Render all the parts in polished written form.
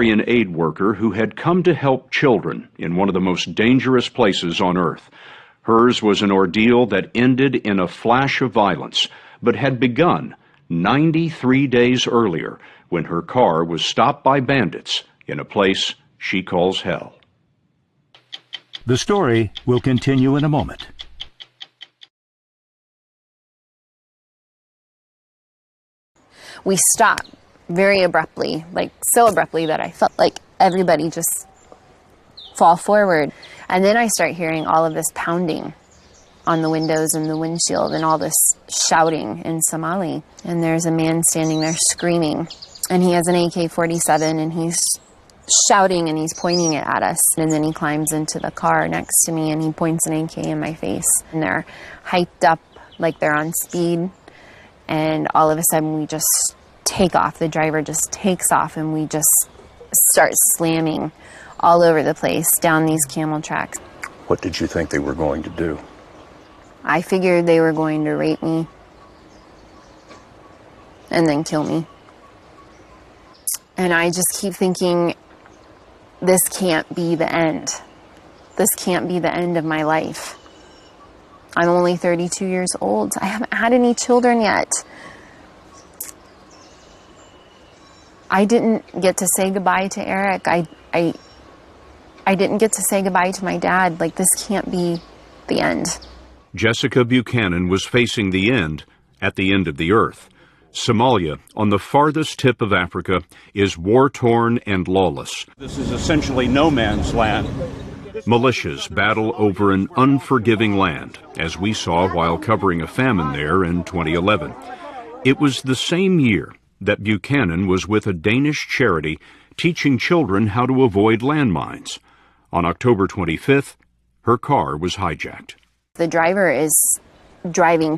An aid worker who had come to help children in one of the most dangerous places on earth. Hers was an ordeal that ended in a flash of violence, but had begun 93 days earlier when her car was stopped by bandits in a place she calls hell. The story will continue in a moment. We stopped very abruptly, like so abruptly that I felt like everybody just fall forward. And then I start hearing all of this pounding on the windows and the windshield and all this shouting in Somali. And there's a man standing there screaming, and he has an AK-47 and he's shouting and he's pointing it at us. And then he climbs into the car next to me and he points an AK in my face. And they're hyped up like they're on speed. And all of a sudden we just take off. The driver just takes off and we just start slamming all over the place down these camel tracks. What did you think they were going to do? I figured they were going to rape me and then kill me. And I just keep thinking, this can't be the end. This can't be the end of my life. I'm only 32 years old. I haven't had any children yet. I didn't get to say goodbye to Eric. I didn't get to say goodbye to my dad. Like, this can't be the end. Jessica Buchanan was facing the end at the end of the earth. Somalia, on the farthest tip of Africa, is war-torn and lawless. This is essentially no man's land. Militias battle over an unforgiving land, as we saw while covering a famine there in 2011. It was the same year that Buchanan was with a Danish charity teaching children how to avoid landmines. On October 25th, her car was hijacked. The driver is driving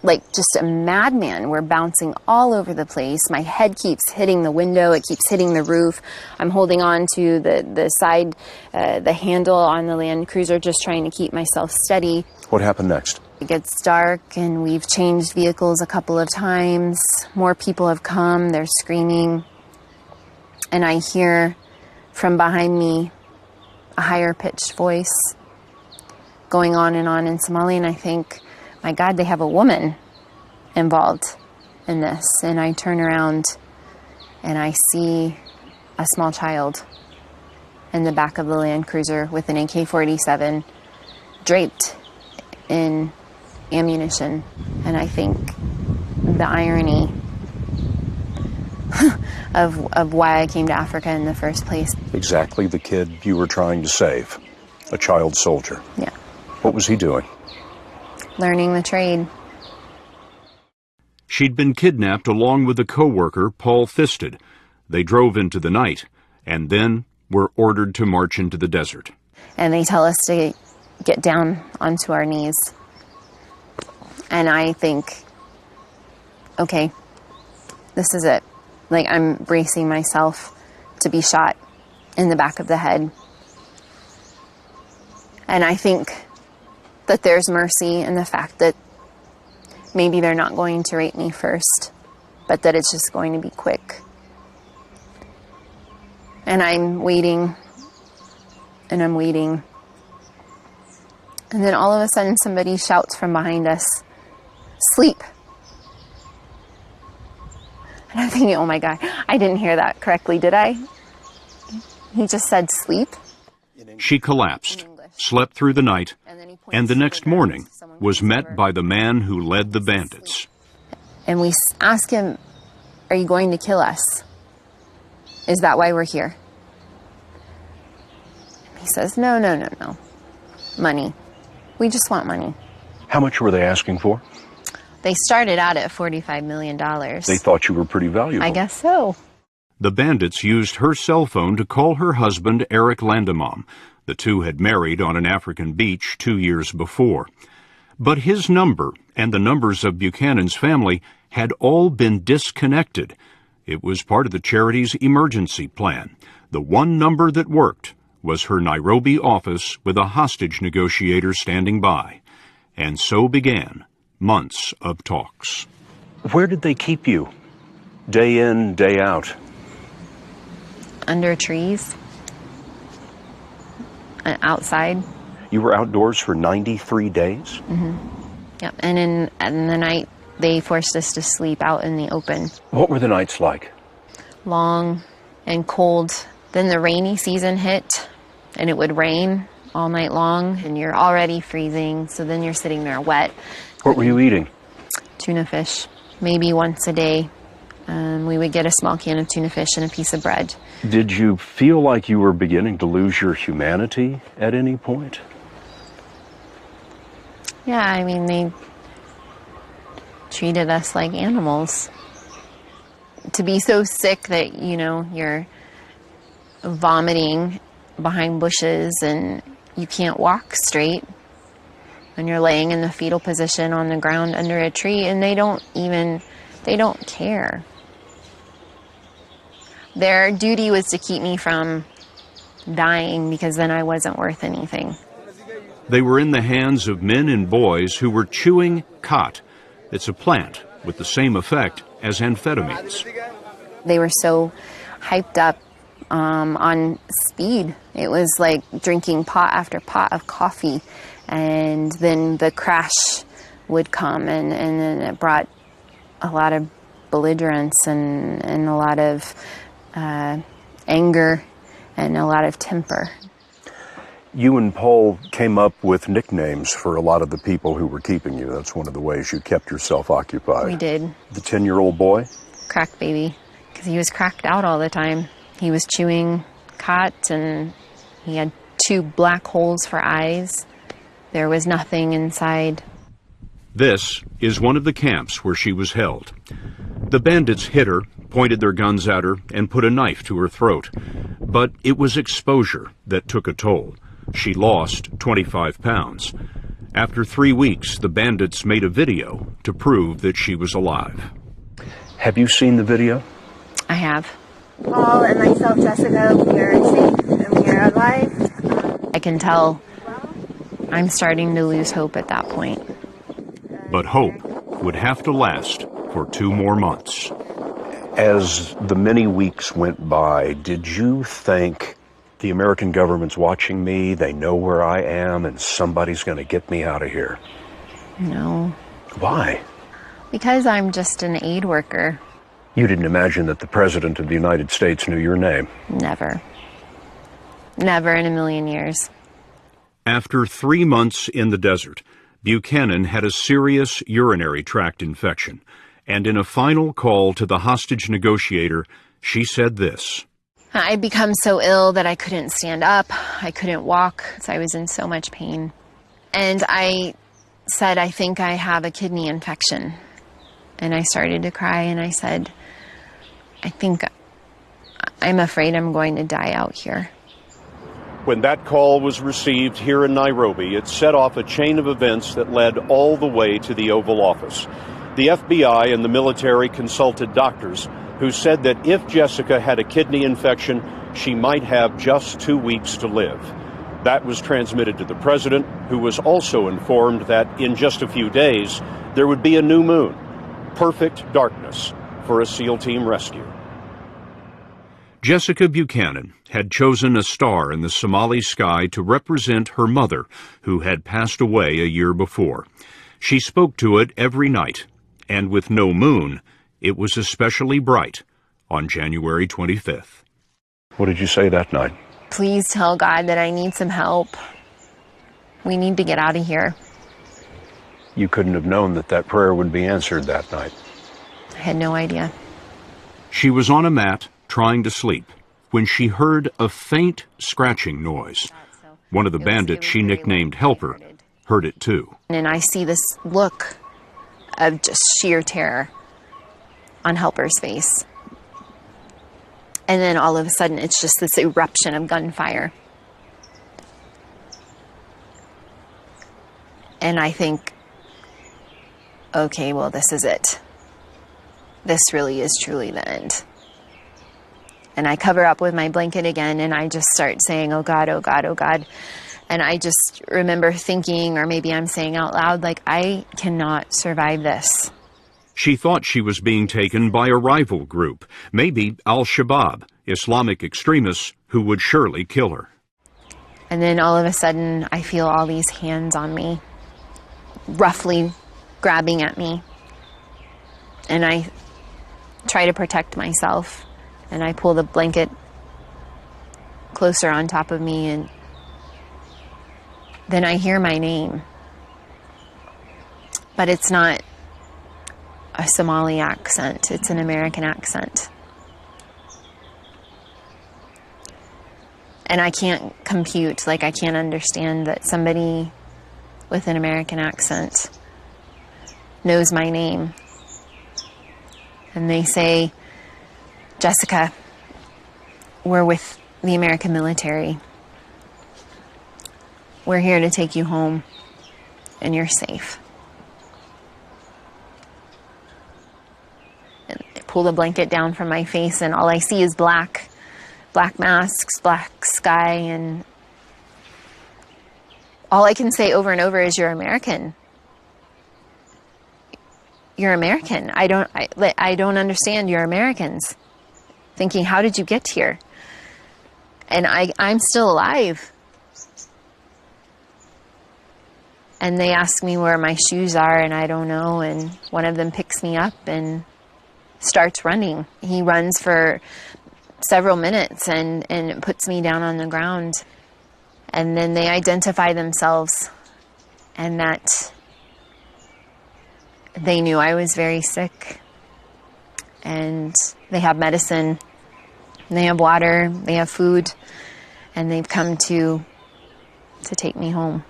like just a madman. We're bouncing all over the place. My head keeps hitting the window. It keeps hitting the roof. I'm holding on to the side, the handle on the Land Cruiser, just trying to keep myself steady. What happened next? It gets dark and we've changed vehicles a couple of times. More people have come. They're screaming. And I hear from behind me a higher pitched voice going on in Somali, and I think, my God, they have a woman involved in this. And I turn around and I see a small child in the back of the Land Cruiser with an AK-47 draped in ammunition. And I think the irony of why I came to Africa in the first place. Exactly the kid you were trying to save, a child soldier. Yeah. What was he doing? Learning the trade. She'd been kidnapped along with a co-worker, Paul Thisted. They drove into the night and then were ordered to march into the desert. And they tell us to get down onto our knees. And I think, okay, this is it. Like, I'm bracing myself to be shot in the back of the head. And I think that there's mercy in the fact that maybe they're not going to rape me first, but that it's just going to be quick. And I'm waiting, and I'm waiting. And then all of a sudden somebody shouts from behind us, "Sleep." And I'm thinking, oh my God, I didn't hear that correctly, did I? He just said sleep. She collapsed, slept through the night, and the next morning was met by the man who led the bandits. And we ask him, are you going to kill us? Is that why we're here? He says, no. Money. We just want money. How much were they asking for? They started out at $45 million. They thought you were pretty valuable. I guess so. The bandits used her cell phone to call her husband, Eric Landemam. The two had married on an African beach 2 years before. But his number and the numbers of Buchanan's family had all been disconnected. It was part of the charity's emergency plan. The one number that worked was her Nairobi office with a hostage negotiator standing by. And so began months of talks. Where did they keep you? Day in, day out? under trees, outside. You were outdoors for 93 days? Yep. And in the night, they forced us to sleep out in the open. What were the nights like? Long and cold. Then the rainy season hit, and it would rain all night long, and you're already freezing, so then you're sitting there wet. What were you eating? Tuna fish, maybe once a day. We would get a small can of tuna fish and a piece of bread. Did you feel like you were beginning to lose your humanity at any point? Yeah, I mean, they treated us like animals. To be so sick that, you know, you're vomiting behind bushes and you can't walk straight, and you're laying in the fetal position on the ground under a tree, and they don't care. Their duty was to keep me from dying, because then I wasn't worth anything. They were in the hands of men and boys who were chewing khat. It's a plant with the same effect as amphetamines. They were so hyped up on speed. It was like drinking pot after pot of coffee, and then the crash would come, and then it brought a lot of belligerence and a lot of anger and a lot of temper. You and Paul came up with nicknames for a lot of the people who were keeping you. That's one of the ways you kept yourself occupied. We did. The 10-year-old boy? Crack baby, because he was cracked out all the time. He was chewing khat, and he had 2 black holes for eyes. There was nothing inside. This is one of the camps where she was held. The bandits hit her, pointed their guns at her, and put a knife to her throat. But it was exposure that took a toll. She lost 25 pounds. After 3 weeks, the bandits made a video to prove that she was alive. Have you seen the video? I have. Paul and myself, Jessica, we are safe and we are alive. I can tell I'm starting to lose hope at that point. But hope would have to last for 2 more months. As the many weeks went by, did you think, the American government's watching me, they know where I am, and somebody's going to get me out of here? No. Why? Because I'm just an aid worker. You didn't imagine that the President of the United States knew your name? Never. Never in a million years. After 3 months in the desert, Buchanan had a serious urinary tract infection, and in a final call to the hostage negotiator, she said this. I'd become so ill that I couldn't stand up, I couldn't walk, so I was in so much pain. And I said, I think I have a kidney infection. And I started to cry, and I said, I'm afraid I'm going to die out here. When that call was received here in Nairobi, it set off a chain of events that led all the way to the Oval Office. The FBI and the military consulted doctors who said that if Jessica had a kidney infection, she might have just 2 weeks to live. That was transmitted to the president, who was also informed that in just a few days, there would be a new moon. Perfect darkness for a SEAL team rescue. Jessica Buchanan had chosen a star in the Somali sky to represent her mother, who had passed away a year before. She spoke to it every night, and with no moon, it was especially bright on January 25th. What did you say that night? Please tell God that I need some help. We need to get out of here. You couldn't have known that that prayer would be answered that night. I had no idea. She was on a mat trying to sleep when she heard a faint scratching noise. One of the bandits she nicknamed Helper heard it too. And I see this look of just sheer terror on Helper's face. And then all of a sudden, it's just this eruption of gunfire. And I think, okay, well, this is it. This really is truly the end. And I cover up with my blanket again, and I just start saying, oh God, oh God, oh God. And I just remember thinking, or maybe I'm saying out loud, like, I cannot survive this. She thought she was being taken by a rival group, maybe Al-Shabaab, Islamic extremists who would surely kill her. And then all of a sudden, I feel all these hands on me, roughly grabbing at me. And I try to protect myself, and I pull the blanket closer on top of me, and then I hear my name. But it's not a Somali accent, it's an American accent. And I can't compute, like I can't understand that somebody with an American accent knows my name. And they say, Jessica, we're with the American military. We're here to take you home, and you're safe. And I pull the blanket down from my face, and all I see is black masks, black sky, and all I can say over and over is, you're American. You're American. I don't understand. You're Americans. Thinking, how did you get here? And I'm still alive. And they ask me where my shoes are, and I don't know. And one of them picks me up and starts running. He runs for several minutes and puts me down on the ground. And then they identify themselves, and that they knew I was very sick. And they have medicine, and they have water, they have food, and they've come to take me home.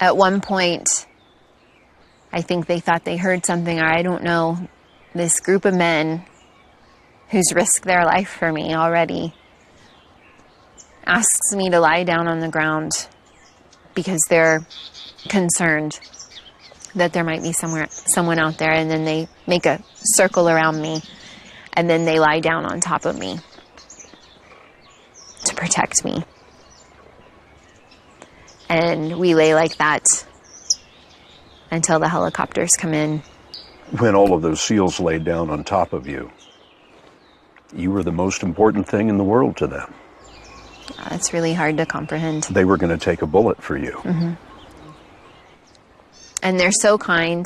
At one point, I think they thought they heard something, or I don't know, this group of men who's risked their life for me already asks me to lie down on the ground because they're concerned that there might be someone out there, and then they make a circle around me, and then they lie down on top of me to protect me. And we lay like that until the helicopters come in. When all of those SEALs laid down on top of you, you were the most important thing in the world to them. It's really hard to comprehend. They were going to take a bullet for you. Mm-hmm. And they're so kind,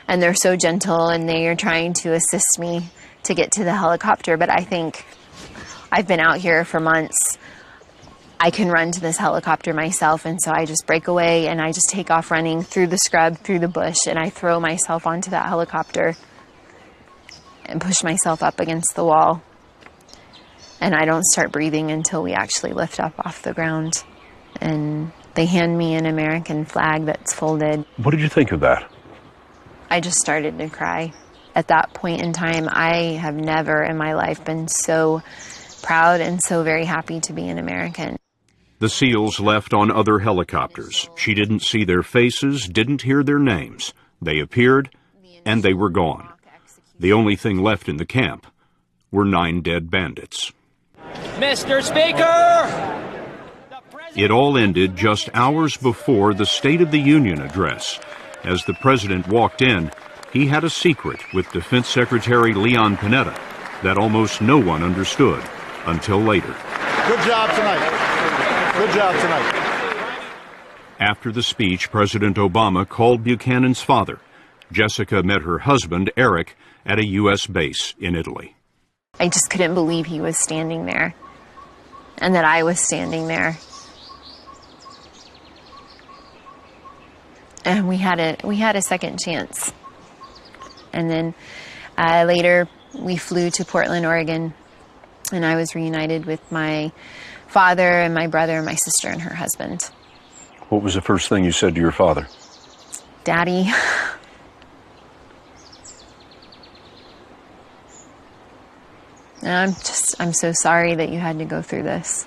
and they're so gentle, and they are trying to assist me to get to the helicopter. But I think I've been out here for months. I can run to this helicopter myself, and so I just break away, and I just take off running through the scrub, through the bush, and I throw myself onto that helicopter and push myself up against the wall. And I don't start breathing until we actually lift up off the ground. And they hand me an American flag that's folded. What did you think of that? I just started to cry. At that point in time, I have never in my life been so proud and so very happy to be an American. The SEALs left on other helicopters. She didn't see their faces, didn't hear their names. They appeared, and they were gone. The only thing left in the camp were 9 dead bandits. Mr. Speaker! It all ended just hours before the State of the Union address. As the president walked in, he had a secret with Defense Secretary Leon Panetta that almost no one understood until later. Good job tonight. Good job tonight. After the speech, President Obama called Buchanan's father. Jessica met her husband, Eric, at a U.S. base in Italy. I just couldn't believe he was standing there, and that I was standing there. And we had a second chance. And then later we flew to Portland, Oregon, and I was reunited with my father and my brother and my sister and her husband. What was the first thing you said to your father? Daddy. And I'm so sorry that you had to go through this.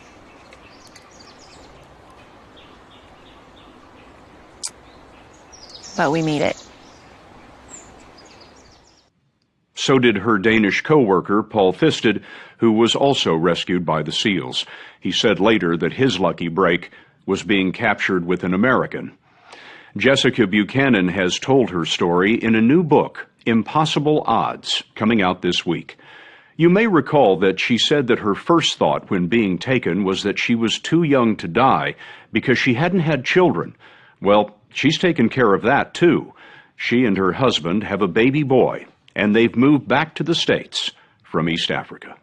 But we made it. So did her Danish co-worker, Paul Thisted, who was also rescued by the SEALs. He said later that his lucky break was being captured with an American. Jessica Buchanan has told her story in a new book Impossible Odds, coming out this week. You may recall that she said that her first thought when being taken was that she was too young to die because she hadn't had children. Well, she's taken care of that too. She and her husband have a baby boy, and they've moved back to the States from East Africa.